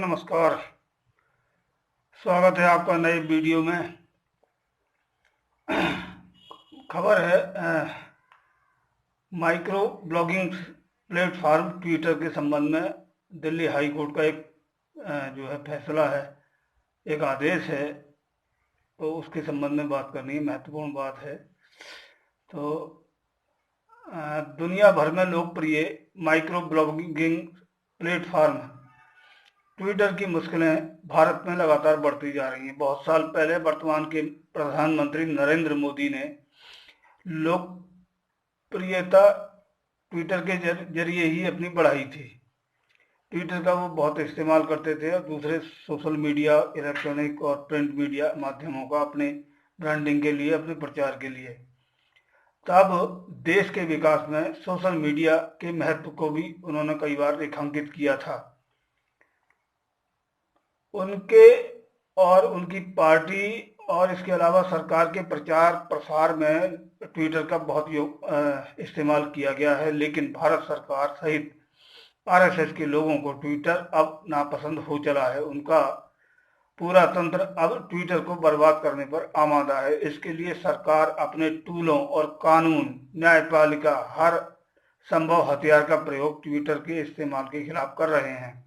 नमस्कार। स्वागत है आपका नए वीडियो में। खबर है माइक्रो ब्लॉगिंग प्लेटफॉर्म ट्विटर के संबंध में दिल्ली हाई कोर्ट का एक जो है फैसला है, एक आदेश है, तो उसके संबंध में बात करनी है। महत्वपूर्ण बात है। तो दुनिया भर में लोकप्रिय माइक्रो ब्लॉगिंग प्लेटफॉर्म ट्विटर की मुश्किलें भारत में लगातार बढ़ती जा रही हैं। बहुत साल पहले वर्तमान के प्रधानमंत्री नरेंद्र मोदी ने लोकप्रियता ट्विटर के जरिए ही अपनी बढ़ाई थी। ट्विटर का वो बहुत इस्तेमाल करते थे और दूसरे सोशल मीडिया, इलेक्ट्रॉनिक और प्रिंट मीडिया माध्यमों का अपने ब्रांडिंग के लिए, अपने प्रचार के लिए। तब देश के विकास में सोशल मीडिया के महत्व को भी उन्होंने कई बार रेखांकित किया था। उनके और उनकी पार्टी और इसके अलावा सरकार के प्रचार प्रसार में ट्विटर का बहुत इस्तेमाल किया गया है, लेकिन भारत सरकार सहित आरएसएस के लोगों को ट्विटर अब नापसंद हो चला है। उनका पूरा तंत्र अब ट्विटर को बर्बाद करने पर आमादा है। इसके लिए सरकार अपने टूलों और कानून, न्यायपालिका हर संभव हथियार का प्रयोग ट्विटर के इस्तेमाल के खिलाफ कर रहे हैं।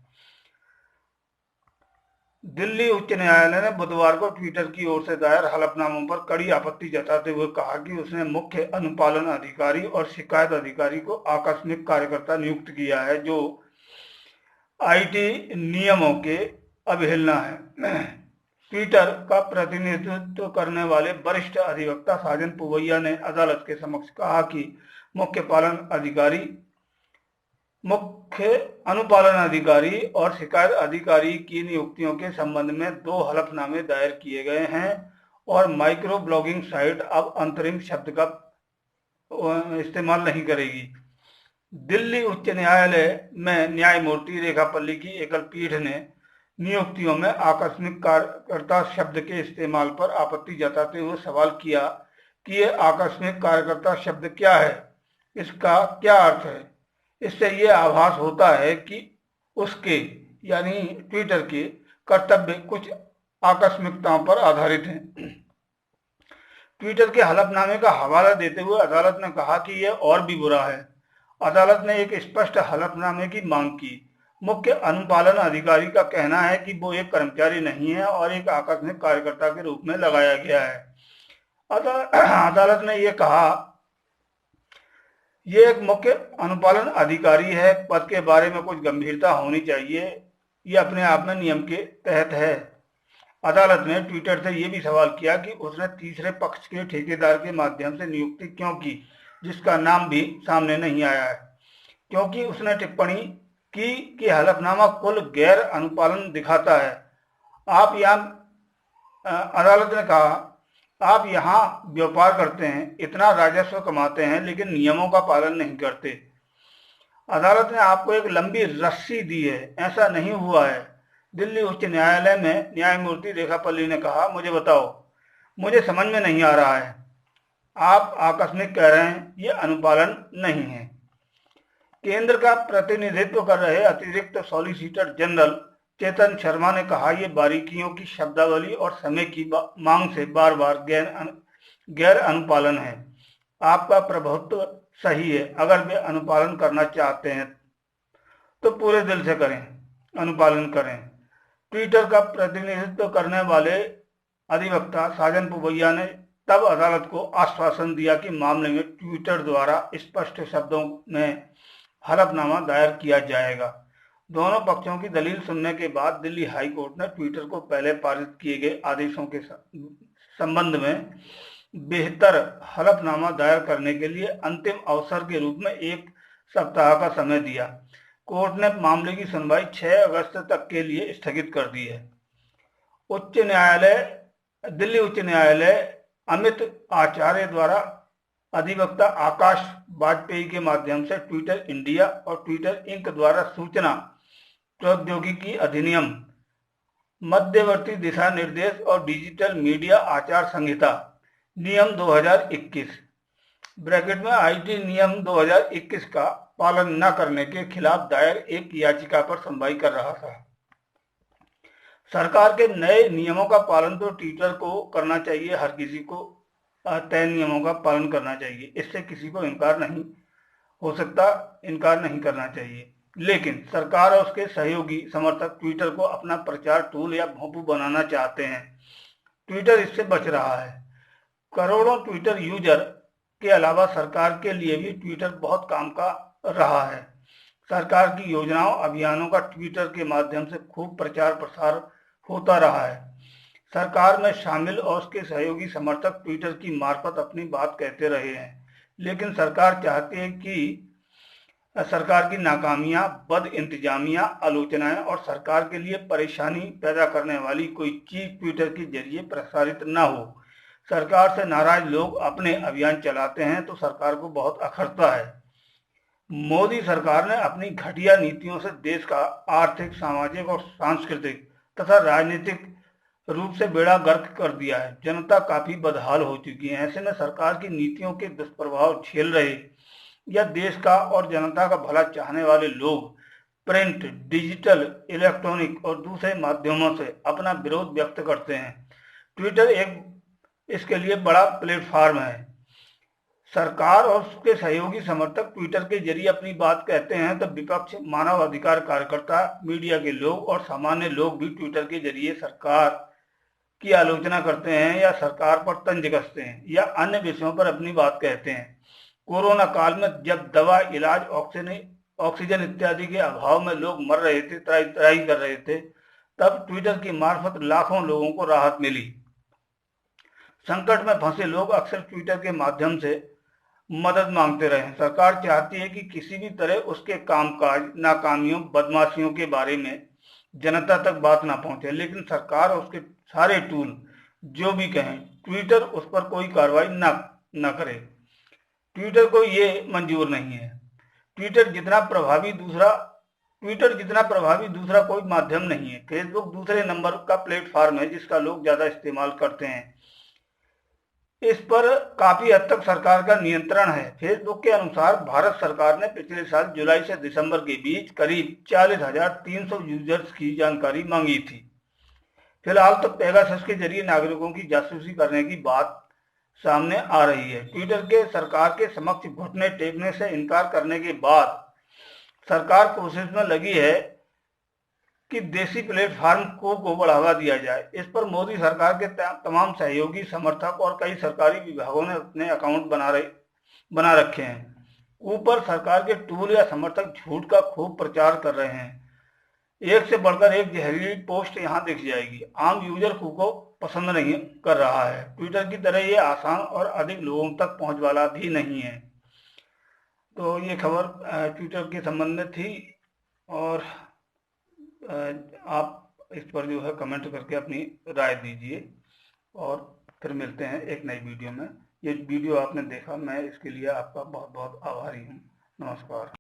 दिल्ली उच्च न्यायालय ने बुधवार को ट्विटर की ओर से दायर हलफनामों पर कड़ी आपत्ति जताते हुए कहा कि उसने मुख्य अनुपालन अधिकारी और शिकायत अधिकारी को आकस्मिक कार्यकर्ता नियुक्त किया है, जो आईटी नियमों के अवहेलना है। ट्विटर का प्रतिनिधित्व करने वाले वरिष्ठ अधिवक्ता साजन पुवैया ने अदालत के समक्ष कहा कि मुख्य अनुपालन अधिकारी और शिकायत अधिकारी की नियुक्तियों के संबंध में 2 हलफनामे दायर किए गए हैं और माइक्रो ब्लॉगिंग साइट अब अंतरिम शब्द का इस्तेमाल नहीं करेगी। दिल्ली उच्च न्यायालय में न्यायमूर्ति रेखापल्ली की एकल पीठ ने नियुक्तियों में आकस्मिक कार्यकर्ता शब्द के इस्तेमाल पर आपत्ति जताते हुए सवाल किया कि ये आकस्मिक कार्यकर्ता शब्द क्या है, इसका क्या अर्थ है। इससे ये आभास होता है कि उसके यानी ट्विटर के कर्तव्य कुछ आकस्मिकताओं पर आधारित हैं। ट्विटर के हलफनामे का हवाला देते हुए अदालत ने कहा कि यह और भी बुरा है। अदालत ने एक स्पष्ट हलफनामे की मांग की। मुख्य अनुपालन अधिकारी का कहना है कि वो एक कर्मचारी नहीं है और एक आकस्मिक कार्यकर्ता के रूप में लगाया गया है। अदालत ने यह कहा, ये एक मुख्य अनुपालन अधिकारी है, पद के बारे में कुछ गंभीरता होनी चाहिए, ये अपने आप में नियम के तहत है। अदालत ने ट्विटर से यह भी सवाल किया कि उसने तीसरे पक्ष के ठेकेदार के माध्यम से नियुक्ति क्यों की, जिसका नाम भी सामने नहीं आया है, क्योंकि उसने टिप्पणी की कि हलफनामा कुल गैर अनुपालन दिखाता है। अदालत ने कहा, आप यहाँ व्यापार करते हैं, इतना राजस्व कमाते हैं, लेकिन नियमों का पालन नहीं करते। अदालत ने आपको एक लंबी रस्सी दी है, ऐसा नहीं हुआ है। दिल्ली उच्च न्यायालय में न्यायमूर्ति रेखापल्ली ने कहा, मुझे बताओ, मुझे समझ में नहीं आ रहा है। आप आकस्मिक कह रहे हैं, ये अनुपालन नहीं है। केंद्र का प्रतिनिधित्व कर रहे अतिरिक्त सॉलिसिटर जनरल चेतन शर्मा ने कहा, ये बारीकियों की शब्दावली और समय की मांग से बार बार गैर अनुपालन है। आपका प्रभुत्व सही है, अगर वे अनुपालन करना चाहते हैं तो पूरे दिल से करें, अनुपालन करें। ट्विटर का प्रतिनिधित्व करने वाले अधिवक्ता साजन पुवैया ने तब अदालत को आश्वासन दिया कि मामले में ट्विटर द्वारा स्पष्ट शब्दों में हलफनामा दायर किया जाएगा। दोनों पक्षों की दलील सुनने के बाद दिल्ली हाई कोर्ट ने ट्विटर को पहले पारित किए गए आदेशों के संबंध में बेहतर हलफनामा दायर करने के लिए अंतिम अवसर के रूप में 1 सप्ताह का समय दिया। कोर्ट ने मामले की सुनवाई 6 अगस्त तक के लिए स्थगित कर दी है। दिल्ली उच्च न्यायालय अमित आचार्य द्वारा अधिवक्ता आकाश वाजपेयी के माध्यम से ट्विटर इंडिया और ट्विटर इंक द्वारा सूचना प्रौद्योगिकी अधिनियम, मध्यवर्ती दिशा निर्देश और डिजिटल मीडिया आचार संहिता नियम 2021 ब्रैकेट में आईटी नियम 2021 का पालन न करने के खिलाफ दायर एक याचिका पर सुनवाई कर रहा था। सरकार के नए नियमों का पालन तो ट्विटर को करना चाहिए, हर किसी को तय नियमों का पालन करना चाहिए, इससे किसी को इनकार नहीं हो सकता, इनकार नहीं करना चाहिए। लेकिन सरकार और उसके सहयोगी समर्थक ट्विटर को अपना प्रचार टूल या भोंपू बनाना चाहते हैं। ट्विटर इससे बच रहा है। करोड़ों ट्विटर यूजर के अलावा सरकार के लिए भी ट्विटर बहुत काम का रहा है। सरकार की योजनाओं अभियानों का ट्विटर के माध्यम से खूब प्रचार प्रसार होता रहा है। सरकार में शामिल और उसके सहयोगी समर्थक ट्विटर की मार्फत अपनी बात कहते रहे हैं, लेकिन सरकार चाहती है कि सरकार की नाकामियां, बद इंतजामिया, आलोचनाएं और सरकार के लिए परेशानी पैदा करने वाली कोई चीज ट्विटर के जरिए प्रसारित न हो। सरकार से नाराज लोग अपने अभियान चलाते हैं तो सरकार को बहुत अखरता है। मोदी सरकार ने अपनी घटिया नीतियों से देश का आर्थिक, सामाजिक और सांस्कृतिक तथा राजनीतिक रूप से बेड़ा गर्क कर दिया है। जनता काफी बदहाल हो चुकी है। ऐसे में सरकार की नीतियों के दुष्प्रभाव झेल रहे या देश का और जनता का भला चाहने वाले लोग प्रिंट, डिजिटल, इलेक्ट्रॉनिक और दूसरे माध्यमों से अपना विरोध व्यक्त करते हैं। ट्विटर एक इसके लिए बड़ा प्लेटफॉर्म है। सरकार और उसके सहयोगी समर्थक ट्विटर के जरिए अपनी बात कहते हैं तो विपक्ष, मानव अधिकार कार्यकर्ता, मीडिया के लोग और सामान्य लोग भी ट्विटर के जरिए सरकार की आलोचना करते हैं या सरकार पर तंज कसते हैं या अन्य विषयों पर अपनी बात कहते हैं। कोरोना काल में जब दवा, इलाज, ऑक्सीजन इत्यादि के अभाव में लोग मर रहे थे, त्राही कर रहे थे, तब ट्विटर की मार्फत लाखों लोगों को राहत मिली। संकट में फंसे लोग अक्सर ट्विटर के माध्यम से मदद मांगते रहे। सरकार चाहती है कि किसी भी तरह उसके कामकाज, नाकामियों, बदमाशियों के बारे में जनता तक बात ना पहुंचे, लेकिन सरकार और उसके सारे टूल जो भी कहें, ट्विटर उस पर कोई कार्रवाई ना करे। ट्विटर को ये मंजूर नहीं है। ट्विटर जितना प्रभावी दूसरा कोई माध्यम नहीं है। फेसबुक दूसरे नंबर का प्लेटफॉर्म है जिसका लोग ज्यादा इस्तेमाल करते हैं। इस पर काफी हद तक सरकार का नियंत्रण है। फेसबुक के अनुसार भारत सरकार ने पिछले साल जुलाई से दिसंबर के बीच करीब 40,300 यूजर्स की जानकारी मांगी थी। फिलहाल तो पेगासस के जरिए नागरिकों की जासूसी करने की बात सामने आ रही है। ट्विटर के सरकार के समक्ष घुटने टेकने से इनकार करने के बाद सरकार कोशिश में लगी है कि देसी प्लेटफॉर्म को बढ़ावा दिया जाए। इस पर मोदी सरकार के तमाम सहयोगी समर्थक और कई सरकारी विभागों ने अपने अकाउंट बना रखे हैं। ऊपर सरकार के टूल या समर्थक झूठ का खूब प्रचार कर रहे हैं। एक से बढ़कर एक जहरीली पोस्ट यहाँ दिख जाएगी। आम यूजर को पसंद नहीं कर रहा है। ट्विटर की तरह ये आसान और अधिक लोगों तक पहुंच वाला भी नहीं है। तो ये खबर ट्विटर के संबंध में थी और आप इस पर जो है कमेंट करके अपनी राय दीजिए और फिर मिलते हैं एक नई वीडियो में। ये वीडियो आपने देखा, मैं इसके लिए आपका बहुत बहुत आभारी हूँ। नमस्कार।